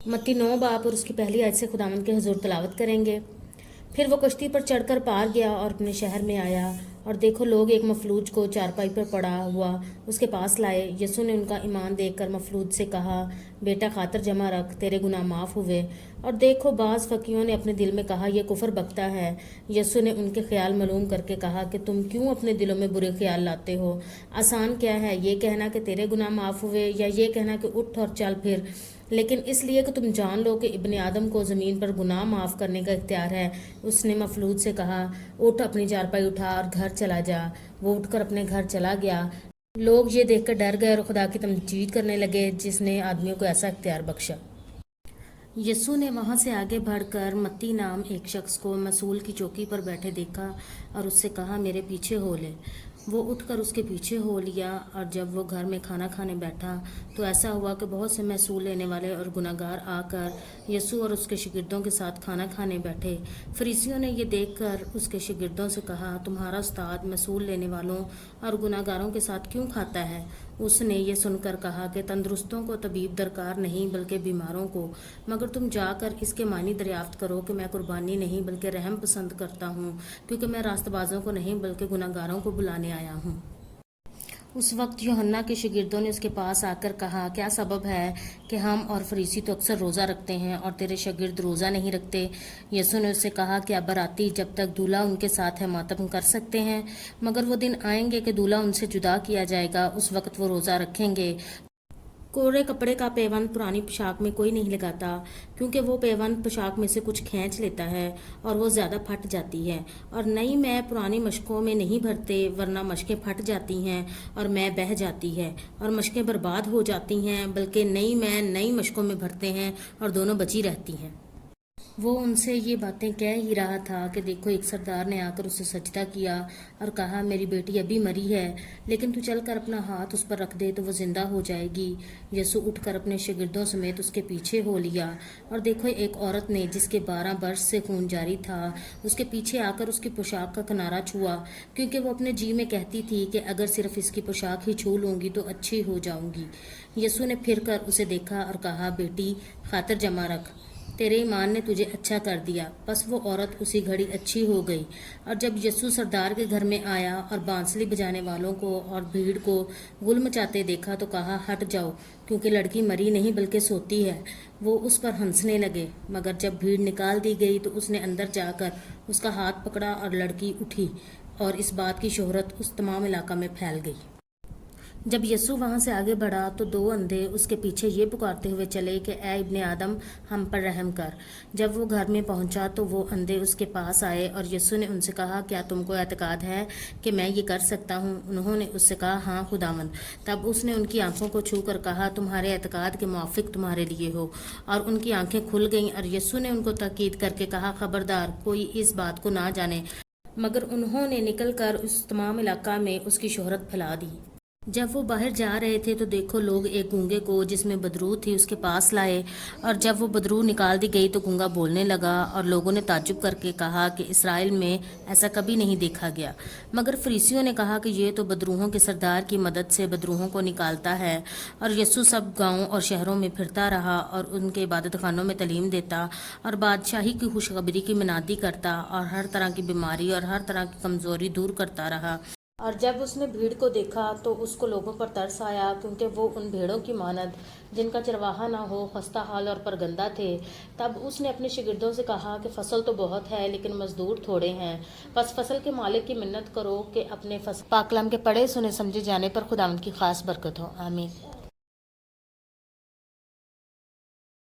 मत्ती 9 बाब और उसकी पहली आयत से खुदावंद के हुजूर तलावत करेंगे। फिर वो कश्ती पर चढ़कर पार गया और अपने शहर में आया, और देखो लोग एक मफलूज को चारपाई पर पड़ा हुआ उसके पास लाए। यसु ने उनका ईमान देखकर मफलूज से कहा, बेटा खातर जमा रख, तेरे गुनाह माफ़ हुए। और देखो बाज़ फ़कीयों ने अपने दिल में कहा, यह कुफर बकता है। यसु ने उनके ख्याल मालूम करके कहा कि तुम क्यों अपने दिलों में बुरे ख्याल लाते हो। आसान क्या है, ये कहना कि तेरे गुनाह माफ़ हुए, या ये कहना कि उठ और चल फिर। लेकिन इसलिए कि तुम जान लो कि इब्ने आदम को ज़मीन पर गुनाह माफ़ करने का इख्तियार है। उसने मफलूज से कहा, उठ अपनी चारपाई उठा और घर चला जा। वो उठकर अपने घर चला गया। लोग ये देखकर डर गए और खुदा की तमजीद करने लगे जिसने आदमियों को ऐसा इख्तियार बख्शा। यसु ने वहां से आगे बढ़कर मत्ती नाम एक शख्स को मसूल की चौकी पर बैठे देखा और उससे कहा, मेरे पीछे हो ले। वो उठकर उसके पीछे हो लिया, और जब वो घर में खाना खाने बैठा तो ऐसा हुआ कि बहुत से महसूल लेने वाले और गुनाहगार आकर यसु और उसके शागिर्दों के साथ खाना खाने बैठे। फरीसियों ने ये देखकर उसके शागिर्दों से कहा, तुम्हारा उस्ताद महसूल लेने वालों और गुनाहगारों के साथ क्यों खाता है। उसने ये सुनकर कहा कि तंदुरुस्तों को तबीब दरकार नहीं बल्कि बीमारों को। मगर तुम जाकर इसके मानी दरियाफ्त करो कि मैं कुर्बानी नहीं बल्कि रहम पसंद करता हूँ, क्योंकि मैं रास्तबाजों को नहीं बल्कि गुनाहगारों को बुलाने आया हूँ। उस वक्त यूहन्ना के शागिर्दों ने उसके पास आकर कहा, क्या सबब है कि हम और फरीसी तो अक्सर रोज़ा रखते हैं और तेरे शागिर्द रोज़ा नहीं रखते। यसु ने उससे कहा, क्या बराती जब तक दूल्हा उनके साथ है मातम कर सकते हैं, मगर वो दिन आएंगे कि दूल्हा उनसे जुदा किया जाएगा, उस वक्त वो रोज़ा रखेंगे। कोरे कपड़े का पैबंद पुरानी पोशाक में कोई नहीं लगाता, क्योंकि वो पैबंद पोशाक में से कुछ खींच लेता है और वो ज़्यादा फट जाती है। और नई मै पुरानी मशकों में नहीं भरते, वरना मशकें फट जाती हैं और मै बह जाती है और मशकें बर्बाद हो जाती हैं, बल्कि नई मै नई मशकों में भरते हैं और दोनों बची रहती हैं। वो उनसे ये बातें कह ही रहा था कि देखो एक सरदार ने आकर उसे सजदा किया और कहा, मेरी बेटी अभी मरी है, लेकिन तू चलकर अपना हाथ उस पर रख दे तो वो जिंदा हो जाएगी। यसु उठकर अपने शागिर्दों समेत उसके पीछे हो लिया, और देखो एक औरत ने जिसके 12 वर्ष से खून जारी था उसके पीछे आकर उसकी पोशाक का किनारा छुआ, क्योंकि वो अपने जी में कहती थी कि अगर सिर्फ इसकी पोशाक ही छू लूंगी तो अच्छी हो जाऊंगी। यसु ने फिर कर उसे देखा और कहा, बेटी खातर जमा रख, तेरे ईमान ने तुझे अच्छा कर दिया। बस वो औरत उसी घड़ी अच्छी हो गई। और जब यसु सरदार के घर में आया और बांसुरी बजाने वालों को और भीड़ को गुल मचाते देखा तो कहा, हट जाओ, क्योंकि लड़की मरी नहीं बल्कि सोती है। वो उस पर हंसने लगे, मगर जब भीड़ निकाल दी गई तो उसने अंदर जाकर उसका हाथ पकड़ा और लड़की उठी, और इस बात की शोहरत उस तमाम इलाका में फैल गई। जब यसु वहां से आगे बढ़ा तो 2 अंधे उसके पीछे ये पुकारते हुए चले कि ए इब्ने आदम, हम पर रहम कर। जब वो घर में पहुंचा तो वो अंधे उसके पास आए और यसु ने उनसे कहा, क्या तुमको एतकाद है कि मैं ये कर सकता हूँ। उन्होंने उससे कहा, हाँ खुदावंद। तब उसने उनकी आंखों को छू कर कहा, तुम्हारे एतकाद के मुआफिक तुम्हारे लिए हो। और उनकी आंखें खुल गईं। और यसु ने उनको ताकीद करके कहा, खबरदार कोई इस बात को ना जाने। मगर उन्होंने निकल कर उस तमाम इलाका में उसकी शोहरत फैला दी। जब वो बाहर जा रहे थे तो देखो लोग एक गूंगे को जिसमें बदरू थी उसके पास लाए, और जब वो बदरू निकाल दी गई तो गूंगा बोलने लगा, और लोगों ने ताज्जुब करके कहा कि इसराइल में ऐसा कभी नहीं देखा गया। मगर फरीसियों ने कहा कि ये तो बदरूहों के सरदार की मदद से बदरूहों को निकालता है। और यसु सब गाँव और शहरों में फिरता रहा और उनके इबादत खानों में तालीम देता और बादशाही की खुशखबरी की मनादी करता और हर तरह की बीमारी और हर तरह की कमजोरी दूर करता रहा। और जब उसने भीड़ को देखा तो उसको लोगों पर तरस आया, क्योंकि वो उन भेड़ों की मानद जिनका चरवाहा ना हो खस्ता हाल और परगंदा थे। तब उसने अपने शागिर्दों से कहा कि फसल तो बहुत है लेकिन मजदूर थोड़े हैं। बस फसल के मालिक की मिन्नत करो कि अपने फसल पाकलाम के पढ़े सुने समझे जाने पर खुदावंद की खास बरकत हो। आमीन।